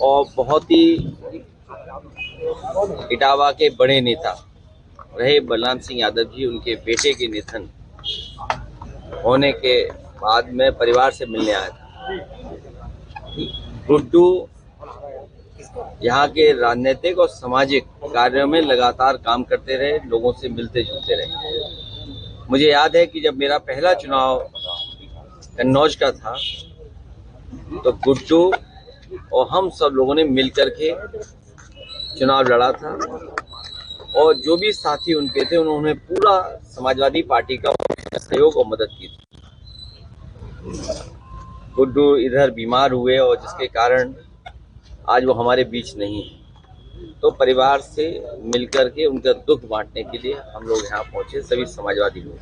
और बहुत ही इटावा के बड़े नेता रहे बलराम सिंह यादव जी, उनके बेटे के निधन होने के बाद मैं परिवार से मिलने आया था। गुड्डू यहाँ के राजनीतिक और सामाजिक कार्यों में लगातार काम करते रहे, लोगों से मिलते जुलते रहे। मुझे याद है कि जब मेरा पहला चुनाव कन्नौज का था तो गुड्डू और हम सब लोगों ने मिलकर के चुनाव लड़ा था, और जो भी साथी उनके थे उन्होंने पूरा समाजवादी पार्टी का सहयोग और मदद की थी। गुड्डू इधर बीमार हुए और जिसके कारण आज वो हमारे बीच नहीं है, तो परिवार से मिलकर के उनका दुख बांटने के लिए हम लोग यहाँ पहुंचे, सभी समाजवादी लोग।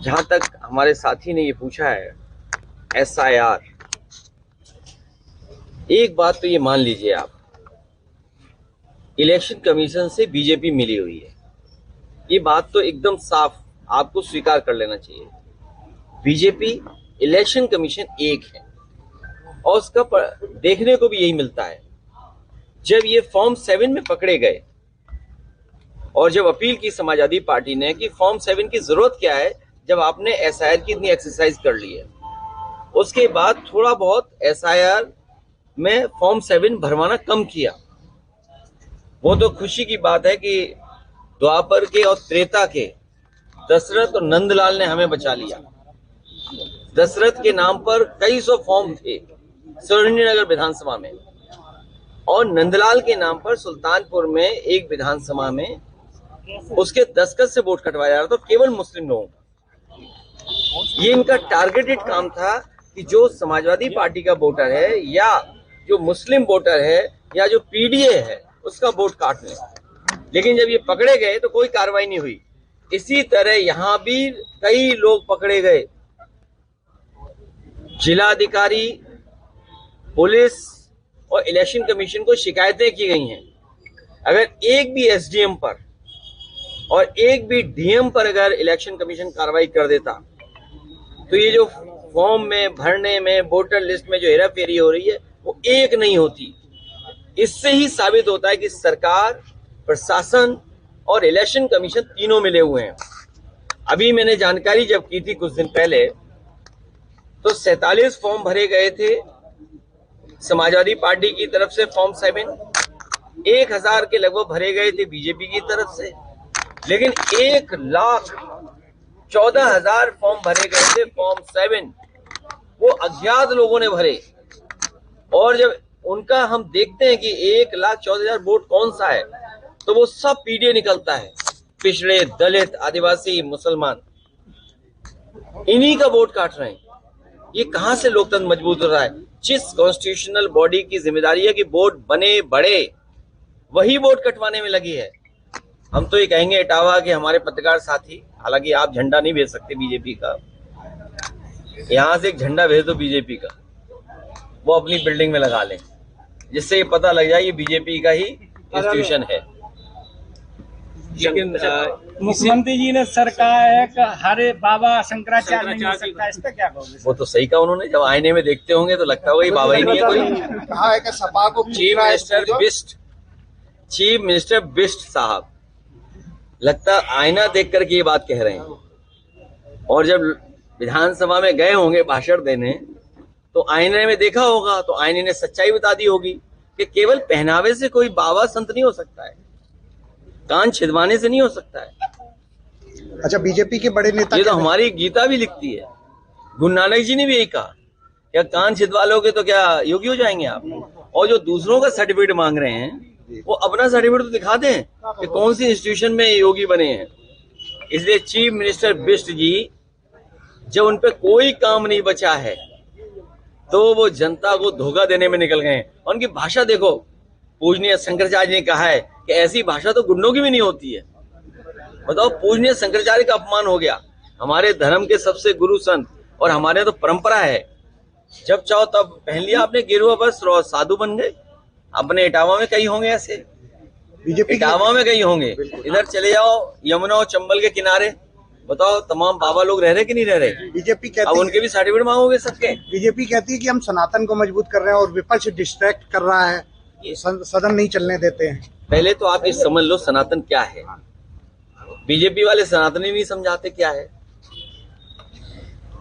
जहां तक हमारे साथी ने ये पूछा है SIR, एक बात तो ये मान लीजिए आप, इलेक्शन कमीशन से बीजेपी मिली हुई है, ये बात तो एकदम साफ आपको स्वीकार कर लेना चाहिए। बीजेपी इलेक्शन कमीशन एक है और उसका देखने को भी यही मिलता है। जब ये फॉर्म 7 में पकड़े गए और जब अपील की समाजवादी पार्टी ने कि फॉर्म 7 की जरूरत क्या है जब आपने SIR की इतनी एक्सरसाइज कर ली है, उसके बाद थोड़ा बहुत SIR में फॉर्म 7 भरवाना कम किया। वो तो खुशी की बात है कि द्वापर के और त्रेता के दशरथ और नंदलाल ने हमें बचा लिया। दशरथ के नाम पर कई सौ फॉर्म थे सुरेंद्रनगर विधानसभा में, और नंदलाल के नाम पर सुल्तानपुर में एक विधानसभा में उसके दस्तखत से वोट कटवाया जा रहा था, केवल मुस्लिम लोगों का। ये इनका टारगेटेड काम था कि जो समाजवादी पार्टी का वोटर है या जो मुस्लिम वोटर है या जो PDA है उसका वोट काट लें। लेकिन जब ये पकड़े गए तो कोई कार्रवाई नहीं हुई। इसी तरह यहां भी कई लोग पकड़े गए, जिलाधिकारी, पुलिस और इलेक्शन कमीशन को शिकायतें की गई हैं। अगर एक भी SDM पर और एक भी DM पर अगर इलेक्शन कमीशन कार्रवाई कर देता तो ये जो फॉर्म में भरने में वोटर लिस्ट में जो हेराफेरी हो रही है वो एक नहीं होती। इससे ही साबित होता है कि सरकार, प्रशासन और इलेक्शन कमीशन तीनों मिले हुए हैं। अभी मैंने जानकारी जब की थी कुछ दिन पहले तो 47 फॉर्म भरे गए थे समाजवादी पार्टी की तरफ से, फॉर्म 7 1000 के लगभग भरे गए थे बीजेपी की तरफ से, लेकिन 1,14,000 फॉर्म भरे गए थे फॉर्म 7, वो अज्ञात लोगों ने भरे। और जब उनका हम देखते हैं कि 1,14,000 वोट कौन सा है तो वो सब PDA निकलता है, पिछड़े, दलित, आदिवासी, मुसलमान, इन्हीं का वोट काट रहे हैं। ये कहां से लोकतंत्र मजबूत हो रहा है? जिस कॉन्स्टिट्यूशनल बॉडी की जिम्मेदारी है कि वोट बने बढ़े, वही वोट कटवाने में लगी है। हम तो ये कहेंगे इटावा के हमारे पत्रकार साथी, हालांकि आप झंडा नहीं भेज सकते बीजेपी का, यहां से एक झंडा भेज दो बीजेपी का, वो अपनी बिल्डिंग में लगा लें, जिससे ये पता लग जाए ये बीजेपी का ही इंस्टीट्यूशन है। लेकिन मुख्यमंत्री जी ने सरकार है कि हरे बाबा शंकराचार्य नहीं हो सकता, इस पर क्या कहोगे? वो तो सही कहा उन्होंने, जब आईने में देखते होंगे तो लगता होगा ये बाबा ही नहीं है कोई। कहा है कि सपा को चीफ मिनिस्टर बिष्ट साहब लगता आईना देख करके ये बात कह रहे हैं, और जब विधानसभा में गए होंगे भाषण देने तो आईने में देखा होगा तो आईने ने सच्चाई बता दी होगी कि केवल पहनावे से कोई बाबा संत नहीं हो सकता है, कान छिदवाने से नहीं हो सकता है। अच्छा, बीजेपी के बड़े नेता, ये तो हमारी गीता भी लिखती है, गुरु नानक जी ने भी यही कहा, क्या कान छिदवा लोगे तो क्या योगी हो जाएंगे आप? और जो दूसरों का सर्टिफिकेट मांग रहे हैं वो अपना सर्टिफिकेट तो दिखा दें कि कौन सी इंस्टीट्यूशन में योगी बने हैं। इसलिए चीफ मिनिस्टर बिष्ट जी जब उन पे कोई काम नहीं बचा है तो वो जनता को धोखा देने में निकल गए हैं। और उनकी भाषा देखो, पूजनीय शंकराचार्य ने कहा है कि ऐसी भाषा तो गुंडों की भी नहीं होती है। बताओ, पूजनीय शंकराचार्य का अपमान हो गया, हमारे धर्म के सबसे गुरु संत, और हमारे तो परंपरा है जब चाहो तब पहन लिया आपने गेरुआ वस्त्र और साधु बन गए। अपने इटावा में कई होंगे ऐसे, बीजेपी इटावा में कई होंगे, इधर चले जाओ यमुना और चंबल के किनारे, बताओ तमाम बाबा लोग रह रहे कि नहीं रह रहे? बीजेपी अब कहती उनके भी सर्टिफिकेट मांगोगे सबके? बीजेपी कहती है कि हम सनातन को मजबूत कर रहे हैं और विपक्ष डिस्ट्रैक्ट कर रहा है, सदन नहीं चलने देते हैं। पहले तो आप ये समझ लो सनातन क्या है। बीजेपी वाले सनातनी नहीं समझाते क्या है।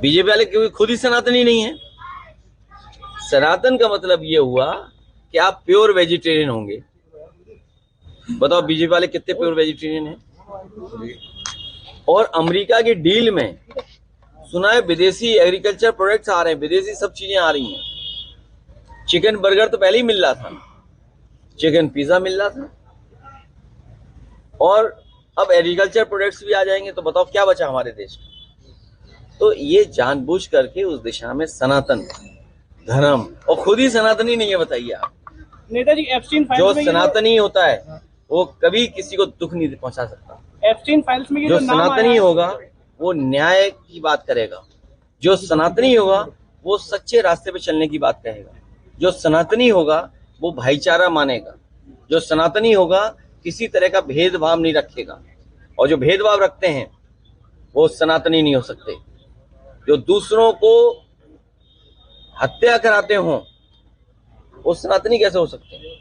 बीजेपी वाले क्योंकि खुद ही सनातनी नहीं है। सनातन का मतलब ये हुआ कि आप प्योर वेजिटेरियन होंगे। बताओ बीजेपी वाले कितने प्योर वेजिटेरियन हैं? और अमेरिका की डील में सुना है विदेशी एग्रीकल्चर प्रोडक्ट्स आ रहे हैं, विदेशी सब चीजें आ रही हैं। चिकन बर्गर तो पहले ही मिल रहा था, चिकन पिज्जा मिल रहा था, और अब एग्रीकल्चर प्रोडक्ट्स भी आ जाएंगे। तो बताओ क्या बचा हमारे देश का? तो ये जानबूझ करके उस दिशा में सनातन धर्म, और खुद ही सनातनी नहीं है। बताइए आप, नेताजी एप्स्टीन जो फाइल्स में सनातनी होता है वो कभी किसी को दुख नहीं पहुंचा सकता। एप्स्टीन फाइल्स में ये जो जो नाम सनातनी आया है, होगा वो न्याय की बात करेगा। जो सनातनी होगा वो सच्चे रास्ते पे चलने की बात कहेगा। जो सनातनी होगा वो भाईचारा मानेगा। जो सनातनी होगा किसी तरह का भेदभाव नहीं रखेगा, और जो भेदभाव रखते हैं वो सनातनी नहीं हो सकते। जो दूसरों को हत्या कराते हों वो सनातनी कैसे हो सकते हैं?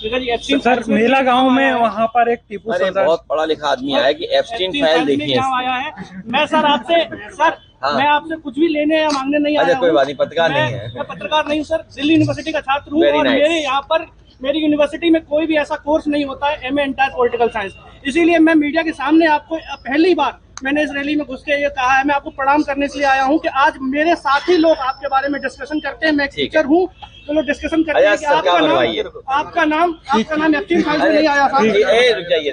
नेताजी एप्स्टीन सर फाइल्स में मेला जो गांव नाम में आया है, वहां पर एक टीपू अरे सुल्तान, बहुत पढ़ा लिखा आदमी आया कि एप्स्टीन फाइल में देखिए। नाम आया है। मैं सर आपसे सर हाँ। मैं आपसे कुछ भी लेने या मांगने नहीं आया अच्छा, कोई हूं। बात नहीं, पत्रकार नहीं है। मैं पत्रकार नहीं हूं सर, दिल्ली यूनिवर्सिटी का छात्र हूँ। Very और nice. मेरे यहाँ पर मेरी यूनिवर्सिटी में कोई भी ऐसा कोर्स नहीं होता है एमए इंटर पॉलिटिकल साइंस। इसीलिए मैं मीडिया के सामने आपको पहली बार मैंने इस रैली में घुस के ये कहा है, मैं आपको प्रणाम करने इसलिए आया हूँ कि आज मेरे साथी लोग आपके बारे में डिस्कशन करते हैं। मैं ठीक है। टीचर हूँ, तो लोग डिस्कशन करते हैं कि अच्छा, क्या बनवाइए? आपका नाम एप्स्टीन फाइल्स में नहीं आया था। रुक जाइए।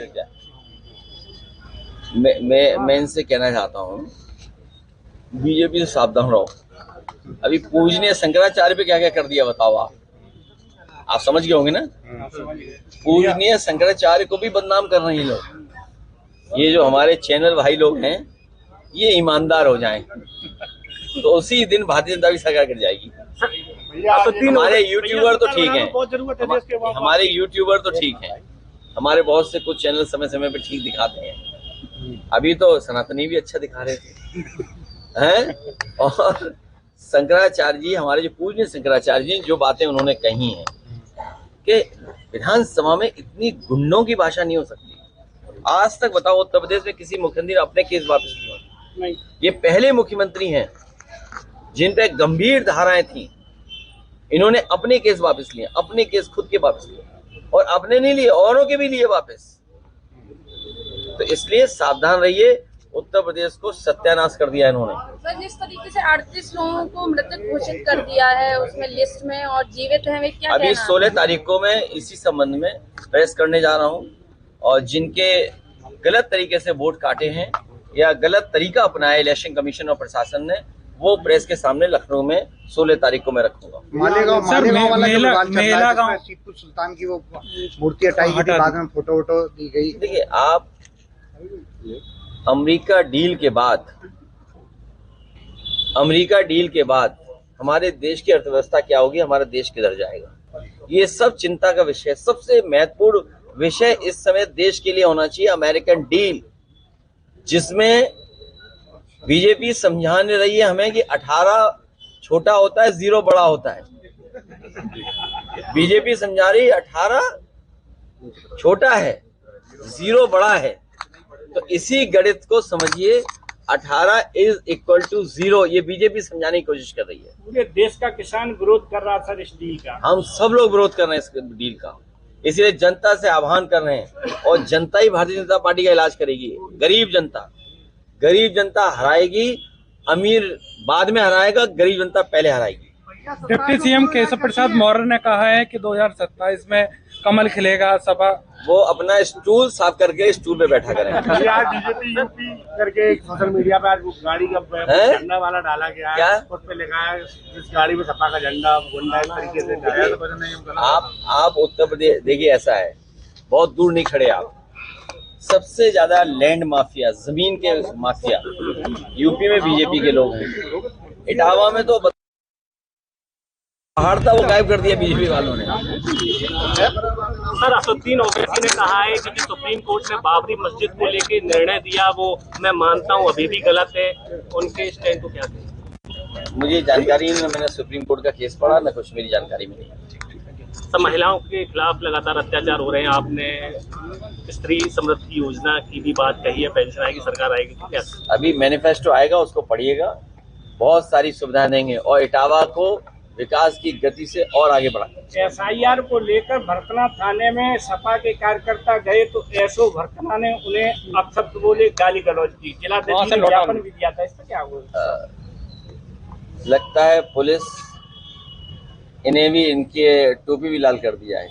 मैं इनसे कहना चाहता हूँ बीजेपी से सावधान रहो। अभी पूजनीय शंकराचार्य पे क्या क्या कर दिया बताओ आप समझ गए होंगे ना। पूजनीय शंकराचार्य को भी बदनाम कर रहे हैं लोग। ये जो हमारे चैनल भाई लोग हैं ये ईमानदार हो जाएं तो उसी दिन भारतीय जनता की सरकार गिर जाएगी। हमारे यूट्यूबर तो ठीक है, बहुत जरूरत है देश के बाबा। हमारे यूट्यूबर तो ठीक है, हमारे बहुत से कुछ चैनल समय समय पे ठीक दिखाते हैं। अभी तो सनातनी भी अच्छा दिखा रहे थे हैं। और शंकराचार्य जी, हमारे जो पूज्य शंकराचार्य जी, जो बातें उन्होंने कही हैं कि विधानसभा में इतनी गुंडों की भाषा नहीं हो सकती। आज तक बताओ उत्तर प्रदेश में किसी मुख्यमंत्री ने अपने केस वापस नहीं। ये पहले मुख्यमंत्री हैं जिन पे गंभीर धाराएं थी, इन्होंने अपने केस वापस लिए, अपने केस खुद के वापस लिए, और अपने नहीं लिए औरों के भी लिए वापस। तो इसलिए सावधान रहिए, उत्तर प्रदेश को सत्यानाश कर दिया इन्होंने। सर जिस तरीके से 38 लोगों को मृतक घोषित कर दिया है उसमें लिस्ट में, और जीवित हैं वे, क्या अभी कहना है? 16 तारीख को मैं इसी संबंध में प्रेस करने जा रहा हूं, और जिनके गलत तरीके से वोट काटे हैं या गलत तरीका अपनाया इलेक्शन कमीशन और प्रशासन ने, वो प्रेस के सामने लखनऊ में 16 तारीख को मैं रखूंगा। मालेगांव सर, वाला जो मेला- विवाद चल रहा है, मेला गांव- जिसमें टीपू सुल्तान की वो मूर्ति हटाई गई थी, बाद में फोटो वोटो दी गई। देखिए आप, अमेरिका डील के बाद हमारे देश की अर्थव्यवस्था क्या होगी, हमारा देश किधर जाएगा, ये सब चिंता का विषय। सबसे महत्वपूर्ण विषय इस समय देश के लिए होना चाहिए अमेरिकन डील, जिसमें बीजेपी समझाने रही है हमें कि 18 छोटा होता है, 0 बड़ा होता है। बीजेपी समझा रही है 18 छोटा है, 0 बड़ा है। तो इसी गणित को समझिए, 18 इज इक्वल टू 0, ये बीजेपी समझाने की कोशिश कर रही है। पूरे देश का किसान विरोध कर रहा था इस डील का। हम सब लोग विरोध कर रहे हैं इस डील का, इसलिए जनता से आह्वान कर रहे हैं, और जनता ही भारतीय जनता पार्टी का इलाज करेगी। गरीब जनता हराएगी, अमीर बाद में हराएगा, गरीब जनता पहले हराएगी। डिप्टी सीएम केशव प्रसाद मौर्य ने कहा है कि 2027 में कमल खिलेगा। सपा वो अपना स्टूल साफ करके स्टूल पे बैठा करें। आज बीजेपी यूपी करके एक सोशल मीडिया पे आज वो गाड़ी का झंडा वाला डाला गया क्या? है, उस पे लिखा है जिस गाड़ी में सपा का झंडा गुंडा इस तरीके से गाया, तो पता नहीं हमको लगा। आप उत्तर प्रदेश देखिए, ऐसा है, बहुत दूर नहीं खड़े आप। सबसे ज्यादा लैंड माफिया, जमीन के माफिया यूपी में बीजेपी के लोग हैं। इटावा में तो पहाड़ था वो गायब कर दिया बीजेपी वालों ने। सर, असदुद्दीन ओवैसी ने कहा है कि जो सुप्रीम कोर्ट ने बाबरी मस्जिद को लेकर निर्णय दिया वो मैं मानता हूं अभी भी गलत है, उनके स्टैंड को क्या कहें? मुझे जानकारी नहीं, मैंने सुप्रीम कोर्ट का केस पढ़ा, मैं कुछ मेरी जानकारी में नहीं। सर, महिलाओं के खिलाफ लगातार अत्याचार हो रहे हैं, आपने स्त्री समृद्धि योजना की भी बात कही है, पेंशन आएगी, सरकार आएगी, तो क्या? अभी मैनिफेस्टो आएगा, उसको पढ़िएगा, बहुत सारी सुविधाएं देंगे और इटावा को विकास की गति से और आगे बढ़ाएंगे। SIR को लेकर भरतना थाने में सपा के कार्यकर्ता गए तो एसओ भरतना ने उन्हें अपशब्द बोले, गाली गलौज की, जिलाधिकारी ने ज्ञापन भी दिया था, इस पर क्या हुआ? लगता है पुलिस इन्हें भी इनके टोपी भी लाल कर दिया है।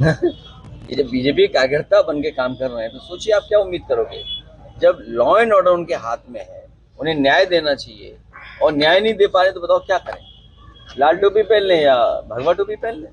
ये जब बीजेपी कार्यकर्ता बन के काम कर रहे हैं तो सोचिए आप क्या उम्मीद करोगे। जब लॉ एंड ऑर्डर उनके हाथ में है, उन्हें न्याय देना चाहिए और न्याय नहीं दे पा रहे तो बताओ क्या करें? लाल टोपी पहन लें या भगवा टोपी पहन लें?